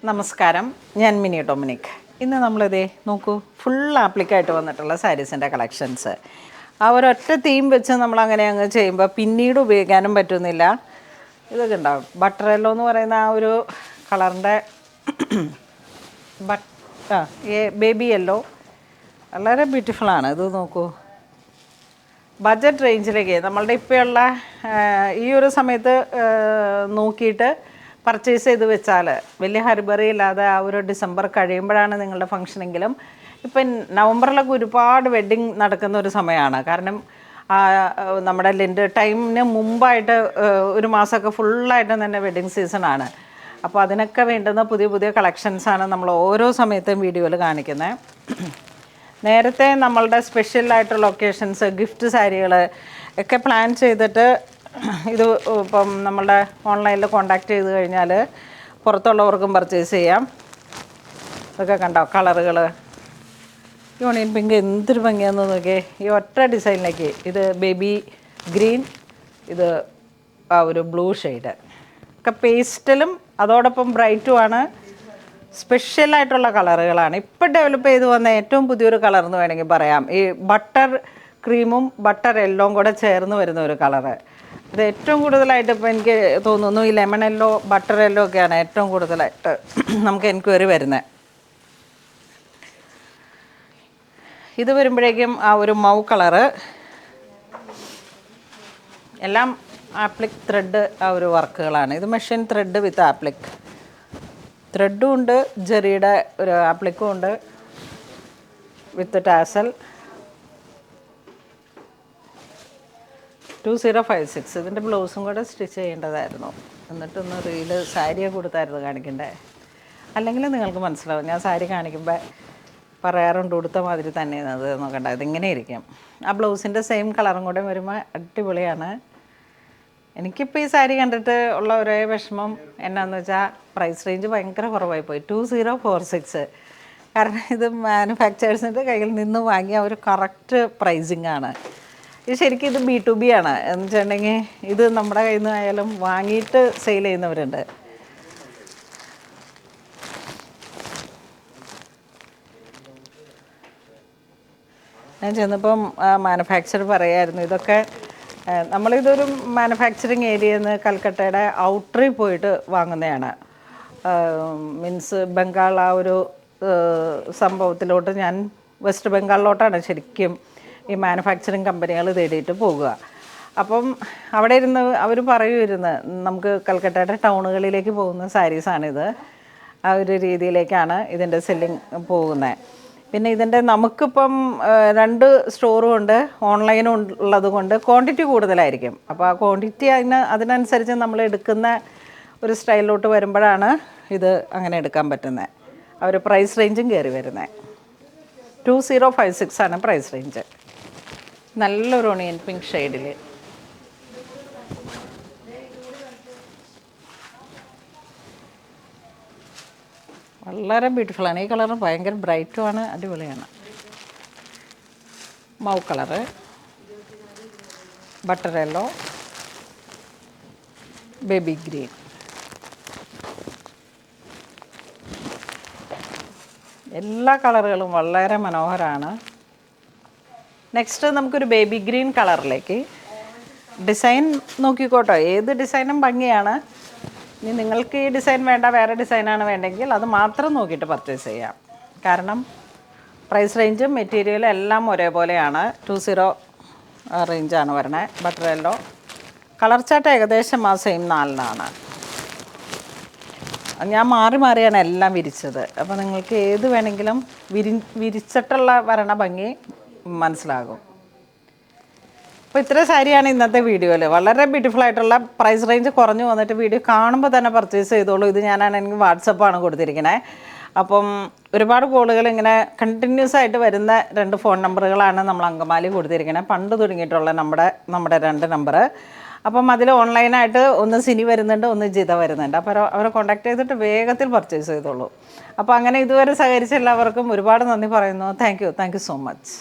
നമസ്കാരം, ഞാൻ mini Dominic. ഇന്ന് നമ്മളിതേ നോക്കൂ, ഫുൾ ആപ്ലിക്കായിട്ട് വന്നിട്ടുള്ള സാരീസിൻ്റെ കളക്ഷൻസ്. ആ ഒരൊറ്റ തീം വെച്ച് നമ്മളങ്ങനെ അങ്ങ് ചെയ്യുമ്പോൾ പിന്നീട് ഉപയോഗിക്കാനും പറ്റുന്നില്ല. ഇതൊക്കെ ഉണ്ടാവും. ബട്ടർ യെല്ലോ എന്ന് പറയുന്ന ആ ഒരു കളറിൻ്റെ ബേബി യെല്ലോ വളരെ ബ്യൂട്ടിഫുള്ളാണ്. ഇത് നോക്കൂ, ബഡ്ജറ്റ് റേഞ്ചിലേക്ക് നമ്മളുടെ ഇപ്പോഴുള്ള ഈ ഒരു സമയത്ത് നോക്കിയിട്ട് പർച്ചേസ് ചെയ്ത് വെച്ചാൽ വലിയ ഹരിബറി ഇല്ലാതെ ആ ഒരു ഡിസംബർ കഴിയുമ്പോഴാണ് നിങ്ങളുടെ ഫംഗ്ഷനെങ്കിലും. ഇപ്പം നവംബറിലൊക്കെ ഒരുപാട് വെഡ്ഡിങ് നടക്കുന്ന ഒരു സമയമാണ്. കാരണം നമ്മുടെ ലെൻഡ് ടൈമിന് മുമ്പായിട്ട് ഒരു മാസമൊക്കെ ഫുള്ളായിട്ട് തന്നെ വെഡ്ഡിങ് സീസണാണ്. അപ്പോൾ അതിനൊക്കെ വേണ്ടുന്ന പുതിയ പുതിയ കളക്ഷൻസാണ് നമ്മൾ ഓരോ സമയത്തും വീഡിയോയിൽ കാണിക്കുന്നത്. നേരത്തെ നമ്മളുടെ സ്പെഷ്യലായിട്ടുള്ള ഒക്കേഷൻസ്, ഗിഫ്റ്റ് സാരികൾ ഒക്കെ പ്ലാൻ ചെയ്തിട്ട് ഇത് ഇപ്പം നമ്മളുടെ ഓൺലൈനിൽ കോണ്ടാക്ട് ചെയ്ത് കഴിഞ്ഞാൽ പുറത്തുള്ളവർക്കും പർച്ചേസ് ചെയ്യാം. ഇതൊക്കെ കണ്ടോ കളറുകൾ. യൂണിയൻ പിങ്ക് എന്തൊരു ഭംഗിയാണെന്ന് നോക്കിയേ, ഈ ഒറ്റ ഡിസൈനിലേക്ക്. ഇത് ബേബി ഗ്രീൻ, ഇത് ആ ഒരു ബ്ലൂ ഷെയ്ഡ് ഒക്കെ പേസ്റ്റലും അതോടൊപ്പം ബ്രൈറ്റുമാണ്. സ്പെഷ്യലായിട്ടുള്ള കളറുകളാണ്. ഇപ്പം ഡെവലപ്പ് ചെയ്ത് വന്ന ഏറ്റവും പുതിയൊരു കളർ എന്ന് വേണമെങ്കിൽ പറയാം. ഈ ബട്ടർ ക്രീമും ബട്ടർ യെല്ലോയും കൂടെ ചേർന്ന് വരുന്ന ഒരു കളറ്. ഇത് ഏറ്റവും കൂടുതലായിട്ട് ഇപ്പോൾ എനിക്ക് തോന്നുന്നു ഈ ലെമൺ യെല്ലോ, ബട്ടർ യെല്ലോ ഒക്കെയാണ് ഏറ്റവും കൂടുതലായിട്ട് നമുക്ക് എൻക്വയറി വരുന്നത്. ഇത് വരുമ്പോഴേക്കും ആ ഒരു മൗ കളറ്, എല്ലാം ആപ്ലിക് ത്രെഡ് ആ ഒരു വർക്കുകളാണ്. ഇത് മെഷീൻ ത്രെഡ് വിത്ത് ആപ്ലിക് ത്രെഡും ഉണ്ട്, ജെറിയുടെ ഒരു ആപ്ലിക്കും ഉണ്ട് വിത്ത് ടാസൽ. 2056. ഇതിൻ്റെ ബ്ലൗസും കൂടെ സ്റ്റിച്ച് ചെയ്യേണ്ടതായിരുന്നു. എന്നിട്ടൊന്ന് റീല് സാരിയെ കൊടുത്തായിരുന്നു കാണിക്കണ്ടേ. അല്ലെങ്കിൽ നിങ്ങൾക്ക് മനസ്സിലാവും, ഞാൻ സാരി കാണിക്കുമ്പോൾ പറയാറുണ്ട് ഉടുത്ത മാതിരി തന്നെയാണ് അത് നോക്കണ്ട, ഇതിങ്ങനെ ഇരിക്കും. ആ ബ്ലൗസിൻ്റെ സെയിം കളറും കൂടെ വരുമ്പോൾ അടിപൊളിയാണ്. എനിക്കിപ്പോൾ ഈ സാരി കണ്ടിട്ട് ഉള്ള ഒരേ വിഷമം എന്നാന്ന് വെച്ചാൽ പ്രൈസ് റേഞ്ച് ഭയങ്കര കുറവായി പോയി. 2046. കാരണം ഇത് മാനുഫാക്ചേഴ്സിൻ്റെ കയ്യിൽ നിന്ന് വാങ്ങിയ ഒരു കറക്റ്റ് പ്രൈസിങ് ആണ്. ഇത് ശരിക്കും ഇത് B2B ആണ്. എന്ന് വെച്ചിട്ടുണ്ടെങ്കിൽ ഇത് നമ്മുടെ കയ്യിൽ നിന്ന് ആയാലും വാങ്ങിയിട്ട് സെയിൽ ചെയ്യുന്നവരുണ്ട്. ഞാൻ ചെന്നപ്പം മാനുഫാക്ചർ പറയായിരുന്നു ഇതൊക്കെ നമ്മളിതൊരു മാനുഫാക്ചറിങ് ഏരിയയിൽ നിന്ന് കൽക്കട്ടയുടെ ഔട്ടറിൽ പോയിട്ട് വാങ്ങുന്നതാണ്. മീൻസ് ബംഗാൾ ആ ഒരു സംഭവത്തിലോട്ട്, ഞാൻ വെസ്റ്റ് ബംഗാളിലോട്ടാണ് ശരിക്കും ഈ മാനുഫാക്ചറിങ് കമ്പനികൾ തേടിയിട്ട് പോകുക. അപ്പം അവിടെ ഇരുന്ന് അവർ പറയുമായിരുന്നു നമുക്ക് കൽക്കട്ടയുടെ ടൗണുകളിലേക്ക് പോകുന്ന സാരീസാണിത്. ആ ഒരു രീതിയിലേക്കാണ് ഇതിൻ്റെ സെല്ലിങ് പോകുന്നത്. പിന്നെ ഇതിൻ്റെ നമുക്കിപ്പം 2 സ്റ്റോറും ഉണ്ട്, ഓൺലൈനും ഉള്ളത് കൊണ്ട് ക്വാണ്ടിറ്റി കൂടുതലായിരിക്കും. അപ്പോൾ ആ ക്വാണ്ടിറ്റി അതിനനുസരിച്ച് നമ്മൾ എടുക്കുന്ന ഒരു സ്റ്റൈലിലോട്ട് വരുമ്പോഴാണ് ഇത് അങ്ങനെ എടുക്കാൻ പറ്റുന്നത്. ആ ഒരു പ്രൈസ് റേഞ്ചും കയറി വരുന്നത്. 2056 ആണ് പ്രൈസ് റേഞ്ച്. നല്ലൊരു ഓണിയൻ പിങ്ക് ഷെയ്ഡിൽ. വളരെ ബ്യൂട്ടിഫുള്ളാണ്. ഈ കളറ് ഭയങ്കര ബ്രൈറ്റുമാണ്, അടിപൊളിയാണ്. Mauve colour, butter yellow, baby green. എല്ലാ കളറുകളും വളരെ മനോഹരമാണ്. നെക്സ്റ്റ് നമുക്കൊരു ബേബി ഗ്രീൻ കളറിലേക്ക്. ഡിസൈൻ നോക്കിക്കോട്ടോ, ഏത് ഡിസൈനും ഭംഗിയാണ്. ഇനി നിങ്ങൾക്ക് ഈ ഡിസൈൻ വേണ്ട, വേറെ ഡിസൈനാണ് വേണ്ടെങ്കിൽ അത് മാത്രം നോക്കിയിട്ട് പർച്ചേസ് ചെയ്യാം. കാരണം പ്രൈസ് റേഞ്ചും മെറ്റീരിയലും എല്ലാം ഒരേപോലെയാണ്. 20 റേഞ്ചാണ് വരണേ. ബട്ടർ യെല്ലോ കളർ ചാർട്ട് ഏകദേശം ആ സെയിം 4-നാണ്. ഞാൻ മാറി മാറിയാണ് എല്ലാം വിരിച്ചത്. അപ്പോൾ നിങ്ങൾക്ക് ഏത് വേണമെങ്കിലും വിരിച്ചിട്ടുള്ള വരണ ഭംഗി മനസ്സിലാകും. അപ്പോൾ ഇത്ര സാരിയാണ് ഇന്നത്തെ വീഡിയോയിൽ. വളരെ ബ്യൂട്ടിഫുൾ ആയിട്ടുള്ള പ്രൈസ് റേഞ്ച് കുറഞ്ഞു വന്നിട്ട് വീഡിയോ കാണുമ്പോൾ തന്നെ പർച്ചേസ് ചെയ്തോളൂ. ഇത് ഞാനാണെങ്കിൽ വാട്സപ്പാണ് കൊടുത്തിരിക്കുന്നത്. അപ്പം ഒരുപാട് കോളുകൾ ഇങ്ങനെ കണ്ടിന്യൂസ് ആയിട്ട് വരുന്ന 2 ഫോൺ നമ്പറുകളാണ് നമ്മൾ അങ്കമാലി കൊടുത്തിരിക്കുന്നത്. പണ്ട് തുടങ്ങിയിട്ടുള്ള നമ്മുടെ 2 നമ്പർ. അപ്പം അതിൽ ഓൺലൈനായിട്ട് ഒന്ന് സിനി വരുന്നുണ്ട്, ഒന്ന് ജിത വരുന്നുണ്ട്. അപ്പോൾ അവരെ കോൺടാക്ട് ചെയ്തിട്ട് വേഗത്തിൽ പർച്ചേസ് ചെയ്തോളൂ. അപ്പോൾ അങ്ങനെ ഇതുവരെ സഹകരിച്ച എല്ലാവർക്കും ഒരുപാട് നന്ദി പറയുന്നു. Thank you so much.